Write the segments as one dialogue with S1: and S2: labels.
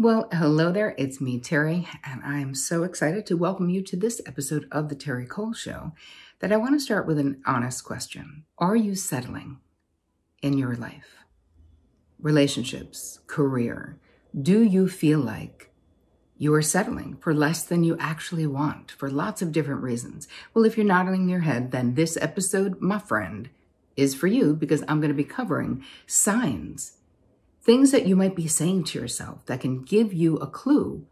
S1: Well, hello there. It's me, Terry, and I'm so excited to welcome you to this episode of the Terri Cole Show that I want to start with an honest question. Are you settling in your life? Relationships, career. Do you feel like you are settling for less than you actually want for lots of different reasons? Well, if you're nodding your head, then this episode, my friend, is for you because I'm going to be covering signs, things that you might be saying to yourself that can give you a clue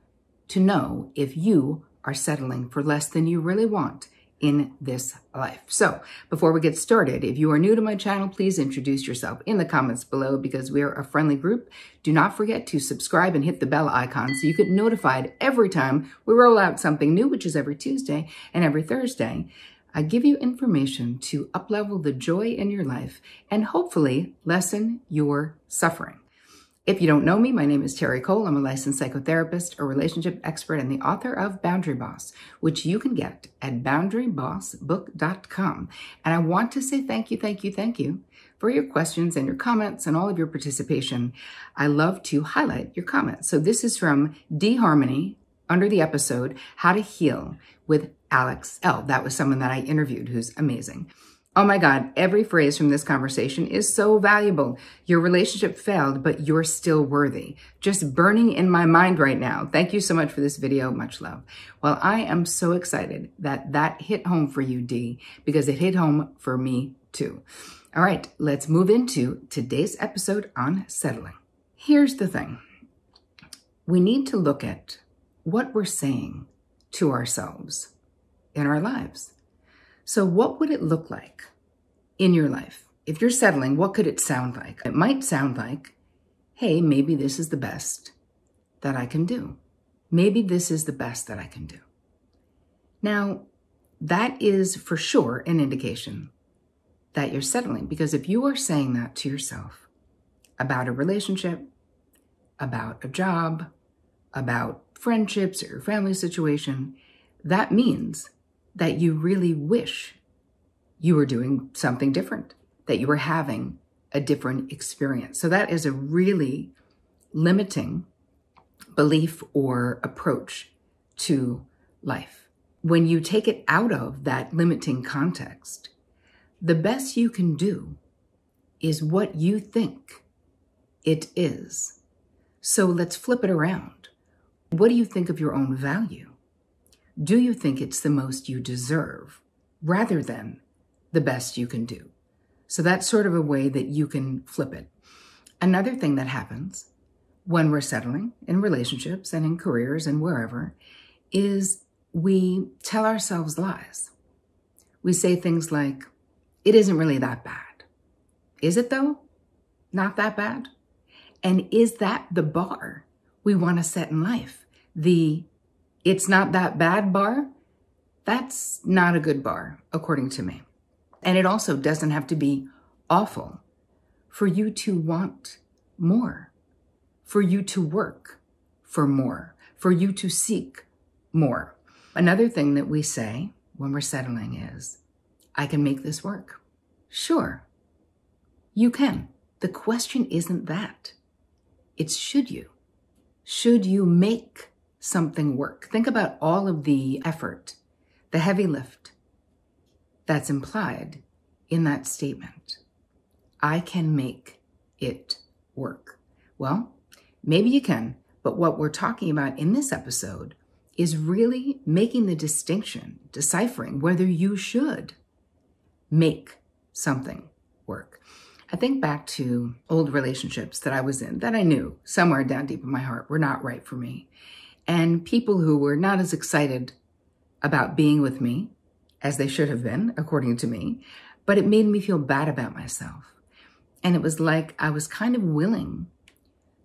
S1: to know if you are settling for less than you really want in this life. So before we get started, if you are new to my channel, please introduce yourself in the comments below because we're a friendly group. Do not forget to subscribe and hit the bell icon so you get notified every time we roll out something new, which is every Tuesday and every Thursday. I give you information to uplevel the joy in your life and hopefully lessen your suffering. If you don't know me, my name is Terri Cole. I'm a licensed psychotherapist, a relationship expert, and the author of Boundary Boss, which you can get at boundarybossbook.com. And I want to say thank you for your questions and your comments and all of your participation. I love to highlight your comments. So this is from D Harmony under the episode, How to Heal with Alex L. That was someone that I interviewed who's amazing. Oh my God, every phrase from this conversation is so valuable. Your relationship failed, but you're still worthy. Just burning in my mind right now. Thank you so much for this video. Much love. Well, I am so excited that that hit home for you, D, because it hit home for me too. All right, let's move into today's episode on settling. Here's the thing. We need to look at what we're saying to ourselves in our lives. So what would it look like in your life? If you're settling, what could it sound like? It might sound like, hey, maybe this is the best that I can do. Maybe this is the best that I can do. Now, that is for sure an indication that you're settling, because if you are saying that to yourself about a relationship, about a job, about friendships or your family situation, that means that you really wish you were doing something different, that you were having a different experience. So that is a really limiting belief or approach to life. When you take it out of that limiting context, the best you can do is what you think it is. So let's flip it around. What do you think of your own value? Do you think it's the most you deserve rather than the best you can do? So that's sort of a way that you can flip it. Another thing that happens when we're settling in relationships and in careers and wherever is we tell ourselves lies. We say things like, it isn't really that bad. Is it though? Not that bad? And is that the bar we want to set in life? The it's not that bad bar? That's not a good bar, according to me. And it also doesn't have to be awful for you to want more, for you to work for more, for you to seek more. Another thing that we say when we're settling is, I can make this work. Sure, you can. The question isn't that. It's should you? Should you make something work? Think about all of the effort, the heavy lift that's implied in that statement. I can make it work. Well, maybe you can, but what we're talking about in this episode is really making the distinction, deciphering whether you should make something work. I think back to old relationships that I was in that I knew somewhere down deep in my heart were not right for me. And people who were not as excited about being with me as they should have been, according to me, but it made me feel bad about myself. And it was like I was kind of willing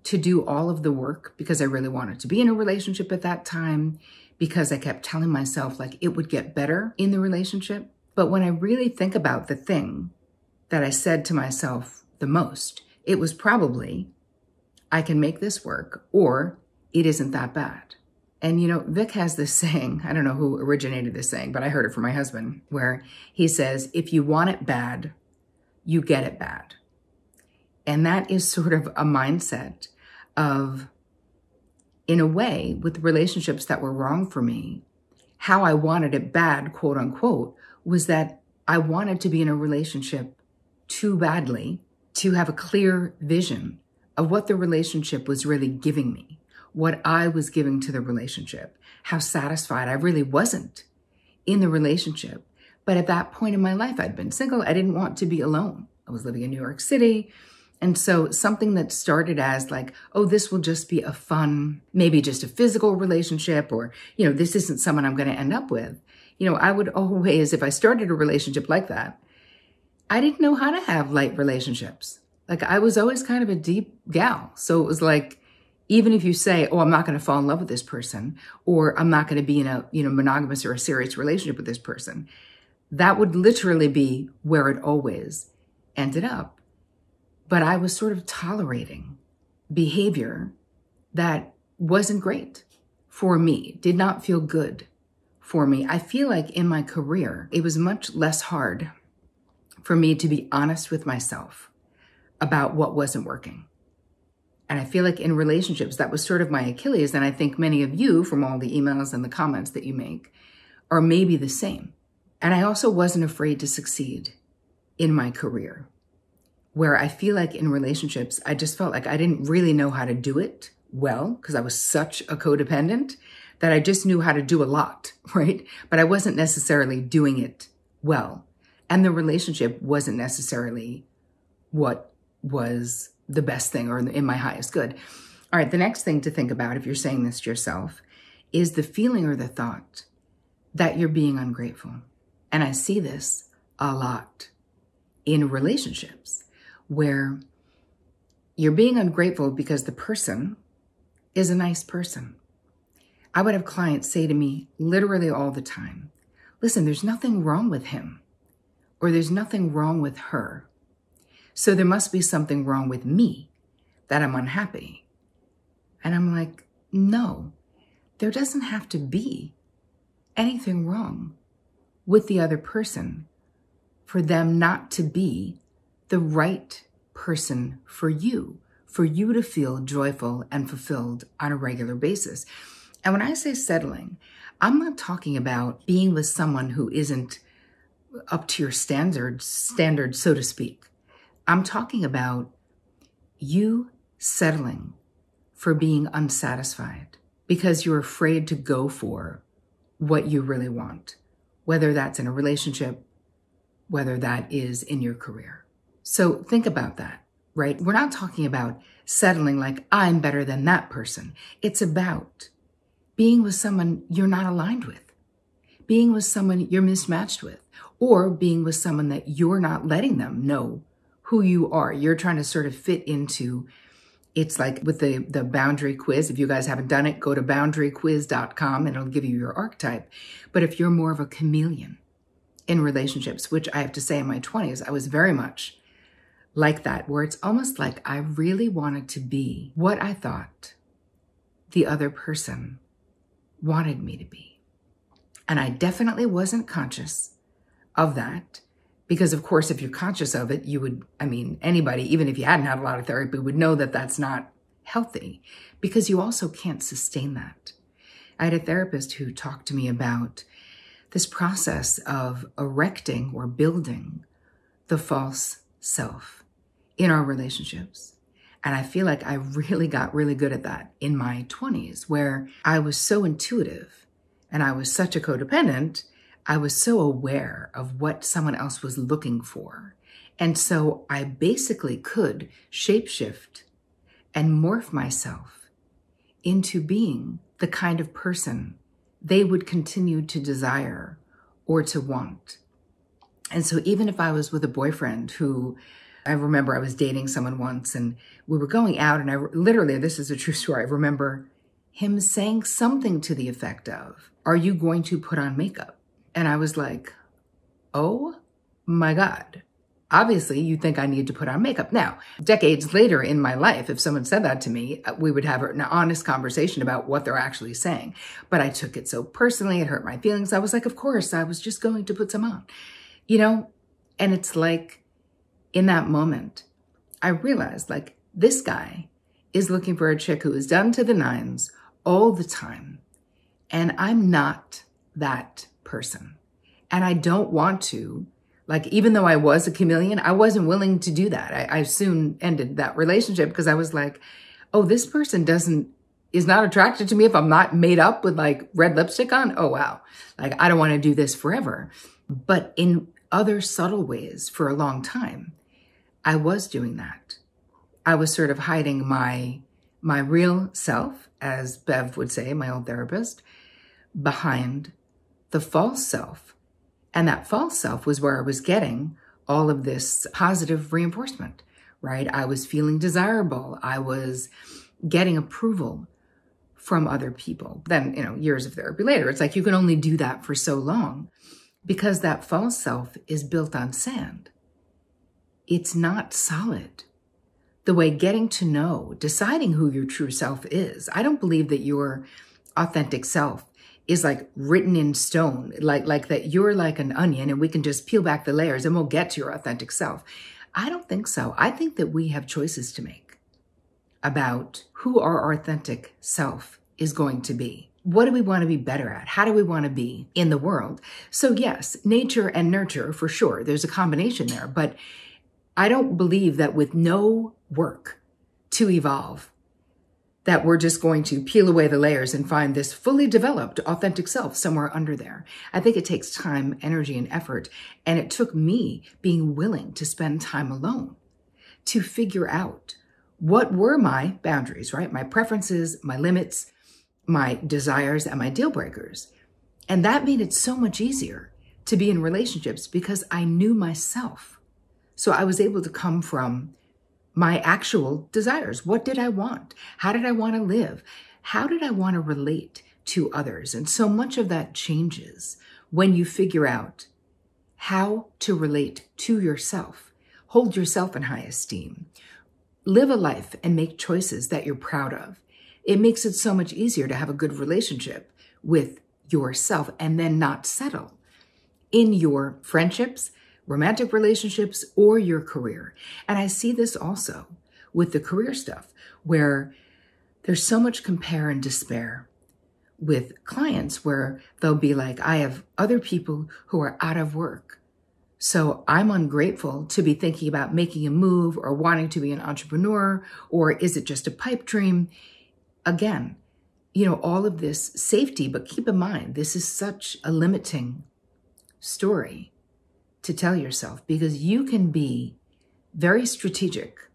S1: to do all of the work because I really wanted to be in a relationship at that time, because I kept telling myself like it would get better in the relationship. But when I really think about the thing that I said to myself the most, it was probably, I can make this work, or it isn't that bad. And you know, Vic has this saying, I don't know who originated this saying, but I heard it from my husband, where he says, if you want it bad, you get it bad. And that is sort of a mindset of in a way, with relationships that were wrong for me, how I wanted it bad, quote unquote, was that I wanted to be in a relationship too badly to have a clear vision of what the relationship was really giving me, what I was giving to the relationship, how satisfied I really wasn't in the relationship. But at that point in my life, I'd been single. I didn't want to be alone. I was living in New York City. And so something that started as like, oh, this will just be a fun, maybe just a physical relationship, or, this isn't someone I'm going to end up with. I would always, if I started a relationship like that, I didn't know how to have light relationships. Like I was always kind of a deep gal. So it was like, even if you say, oh, I'm not going to fall in love with this person, or I'm not going to be in a, monogamous or a serious relationship with this person, that would literally be where it always ended up. But I was sort of tolerating behavior that wasn't great for me, did not feel good for me. I feel like in my career, it was much less hard for me to be honest with myself about what wasn't working. And I feel like in relationships, that was sort of my Achilles. And I think many of you, from all the emails and the comments that you make, are maybe the same. And I also wasn't afraid to succeed in my career, where I feel like in relationships, I just felt like I didn't really know how to do it well because I was such a codependent that I just knew how to do a lot, right? But I wasn't necessarily doing it well. And the relationship wasn't necessarily what was the best thing or in my highest good. All right, the next thing to think about if you're saying this to yourself is the feeling or the thought that you're being ungrateful. And I see this a lot in relationships where you're being ungrateful because the person is a nice person. I would have clients say to me literally all the time, listen, there's nothing wrong with him, or there's nothing wrong with her. So there must be something wrong with me that I'm unhappy. And I'm like, no, there doesn't have to be anything wrong with the other person for them not to be the right person for you to feel joyful and fulfilled on a regular basis. And when I say settling, I'm not talking about being with someone who isn't up to your standard, so to speak. I'm talking about you settling for being unsatisfied because you're afraid to go for what you really want, whether that's in a relationship, whether that is in your career. So think about that, right? We're not talking about settling like I'm better than that person. It's about being with someone you're not aligned with, being with someone you're mismatched with, or being with someone that you're not letting them know who you are. You're trying to sort of fit into, it's like with the boundary quiz. If you guys haven't done it, go to boundaryquiz.com and it'll give you your archetype. But if you're more of a chameleon in relationships, which I have to say in my 20s, I was very much like that, where it's almost like I really wanted to be what I thought the other person wanted me to be. And I definitely wasn't conscious of that. Because of course, if you're conscious of it, you would, anybody, even if you hadn't had a lot of therapy, would know that that's not healthy because you also can't sustain that. I had a therapist who talked to me about this process of erecting or building the false self in our relationships. And I feel like I really got really good at that in my 20s, where I was so intuitive and I was such a codependent. I was so aware of what someone else was looking for. And so I basically could shapeshift and morph myself into being the kind of person they would continue to desire or to want. And so even if I was with a boyfriend who, I remember I was dating someone once and we were going out, and I literally, this is a true story, I remember him saying something to the effect of, "Are you going to put on makeup?" And I was like, oh my God, obviously you think I need to put on makeup. Now, decades later in my life, if someone said that to me, we would have an honest conversation about what they're actually saying. But I took it so personally, it hurt my feelings. I was like, of course, I was just going to put some on, And it's like, in that moment, I realized like this guy is looking for a chick who is done to the nines, all the time. And I'm not that person. And I don't want to, like, even though I was a chameleon, I wasn't willing to do that. I soon ended that relationship because I was like, oh, this person is not attracted to me if I'm not made up with like red lipstick on. Oh, wow. Like, I don't want to do this forever. But in other subtle ways for a long time, I was doing that. I was sort of hiding my real self, as Bev would say, my old therapist, behind the false self. And that false self was where I was getting all of this positive reinforcement, right? I was feeling desirable. I was getting approval from other people. Then, years of therapy later, it's like you can only do that for so long because that false self is built on sand. It's not solid. The way getting to know, deciding who your true self is. I don't believe that your authentic self is like written in stone, like that you're like an onion and we can just peel back the layers and we'll get to your authentic self. I don't think so. I think that we have choices to make about who our authentic self is going to be. What do we want to be better at? How do we want to be in the world? So yes, nature and nurture for sure. There's a combination there, but I don't believe that with no work to evolve, that we're just going to peel away the layers and find this fully developed authentic self somewhere under there. I think it takes time, energy, and effort. And it took me being willing to spend time alone to figure out what were my boundaries, right? My preferences, my limits, my desires, and my deal breakers. And that made it so much easier to be in relationships because I knew myself. So I was able to come from my actual desires. What did I want? How did I want to live? How did I want to relate to others? And so much of that changes when you figure out how to relate to yourself, hold yourself in high esteem, live a life and make choices that you're proud of. It makes it so much easier to have a good relationship with yourself and then not settle in your friendships, romantic relationships, or your career. And I see this also with the career stuff where there's so much compare and despair with clients where they'll be like, I have other people who are out of work. So I'm ungrateful to be thinking about making a move or wanting to be an entrepreneur, or is it just a pipe dream? Again, all of this safety, but keep in mind, this is such a limiting story to tell yourself because you can be very strategic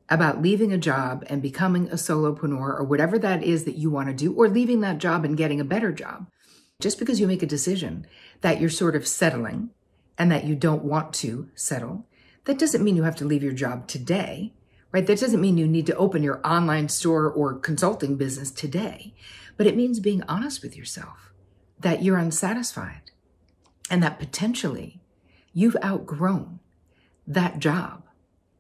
S1: about leaving a job and becoming a solopreneur or whatever that is that you want to do, or leaving that job and getting a better job. Just because you make a decision that you're sort of settling and that you don't want to settle, that doesn't mean you have to leave your job today, right? That doesn't mean you need to open your online store or consulting business today, but it means being honest with yourself that you're unsatisfied and that potentially you've outgrown that job.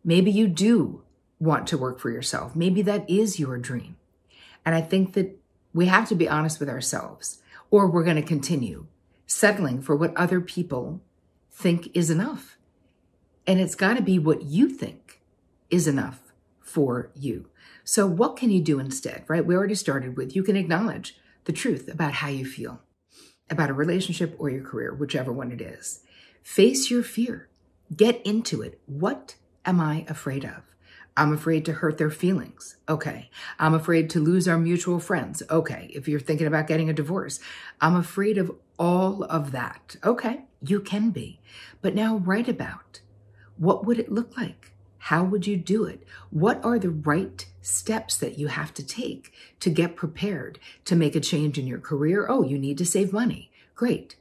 S1: Maybe you do want to work for yourself. Maybe that is your dream. And I think that we have to be honest with ourselves, or we're going to continue settling for what other people think is enough. And it's got to be what you think is enough for you. So what can you do instead, right? We already started with, you can acknowledge the truth about how you feel about a relationship or your career, whichever one it is. Face your fear. Get into it. What am I afraid of? I'm afraid to hurt their feelings. Okay. I'm afraid to lose our mutual friends. Okay. If you're thinking about getting a divorce, I'm afraid of all of that. Okay. You can be. But now write about what would it look like? How would you do it? What are the right steps that you have to take to get prepared to make a change in your career? Oh, you need to save money. Great.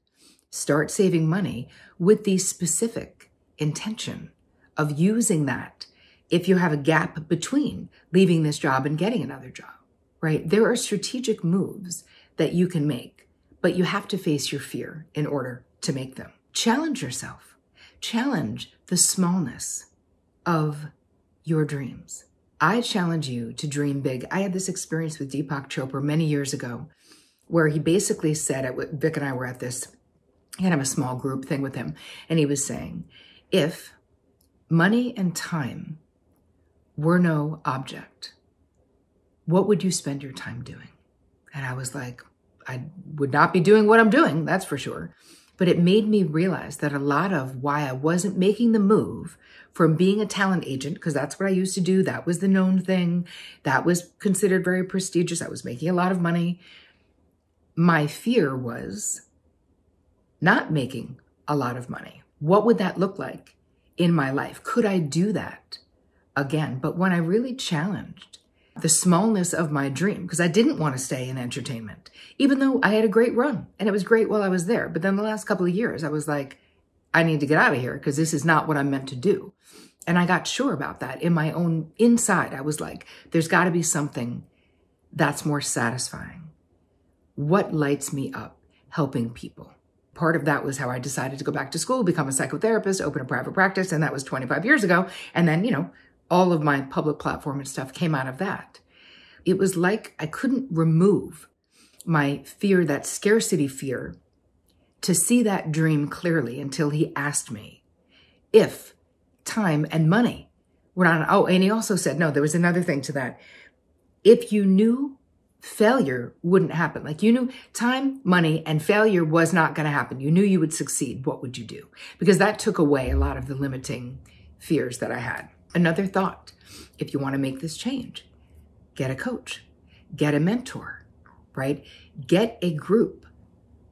S1: Start saving money with the specific intention of using that if you have a gap between leaving this job and getting another job, right? There are strategic moves that you can make, but you have to face your fear in order to make them. Challenge yourself. Challenge the smallness of your dreams. I challenge you to dream big. I had this experience with Deepak Chopra many years ago where he basically said, Vic and I were at this, kind of a small group thing with him, and he was saying, if money and time were no object, what would you spend your time doing? And I was like, I would not be doing what I'm doing, that's for sure. But it made me realize that a lot of why I wasn't making the move from being a talent agent, because that's what I used to do. That was the known thing. That was considered very prestigious. I was making a lot of money. My fear was not making a lot of money. What would that look like in my life? Could I do that again? But when I really challenged the smallness of my dream, because I didn't want to stay in entertainment, even though I had a great run and it was great while I was there. But then the last couple of years, I was like, I need to get out of here because this is not what I'm meant to do. And I got sure about that in my own inside. I was like, there's got to be something that's more satisfying. What lights me up? Helping people. Part of that was how I decided to go back to school, become a psychotherapist, open a private practice. And that was 25 years ago. And then, all of my public platform and stuff came out of that. It was like I couldn't remove my fear, that scarcity fear, to see that dream clearly until he asked me if time and money were not. Oh, and he also said, no, there was another thing to that. If you knew failure wouldn't happen, like you knew time, money, and failure was not going to happen, you knew you would succeed, what would you do? Because that took away a lot of the limiting fears that I had. Another thought, if you want to make this change, get a coach, get a mentor, right? Get a group,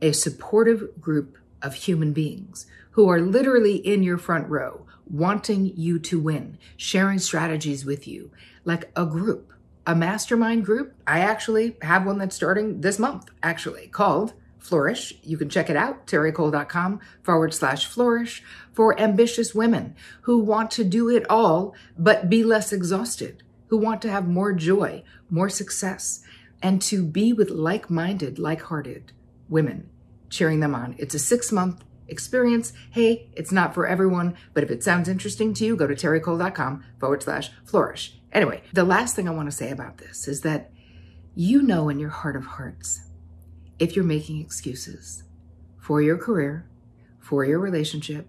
S1: a supportive group of human beings who are literally in your front row, wanting you to win, sharing strategies with you, like a group, a mastermind group. I actually have one that's starting this month, actually, called Flourish. You can check it out, terricole.com/flourish, for ambitious women who want to do it all, but be less exhausted, who want to have more joy, more success, and to be with like-minded, like-hearted women, cheering them on. It's a 6-month experience. Hey, it's not for everyone, but if it sounds interesting to you, go to terricole.com/flourish. Anyway, the last thing I want to say about this is that in your heart of hearts, if you're making excuses for your career, for your relationship,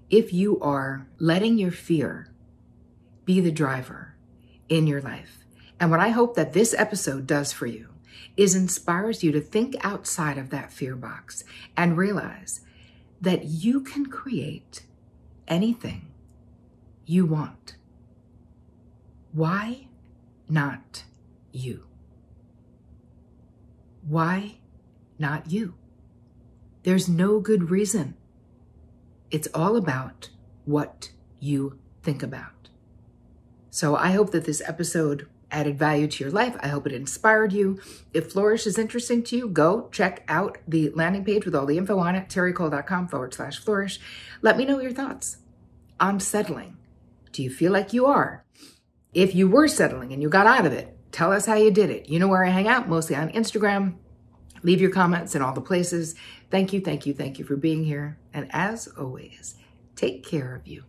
S1: if you are letting your fear be the driver in your life. And what I hope that this episode does for you is inspires you to think outside of that fear box and realize that you can create anything you want. Why not you? Why not you? There's no good reason. It's all about what you think about. So I hope that this episode added value to your life. I hope it inspired you. If Flourish is interesting to you, go check out the landing page with all the info on it, terricole.com/flourish. Let me know your thoughts on settling. Do you feel like you are? If you were settling and you got out of it, tell us how you did it. You know where I hang out, mostly on Instagram. Leave your comments in all the places. Thank you for being here. And as always, take care of you.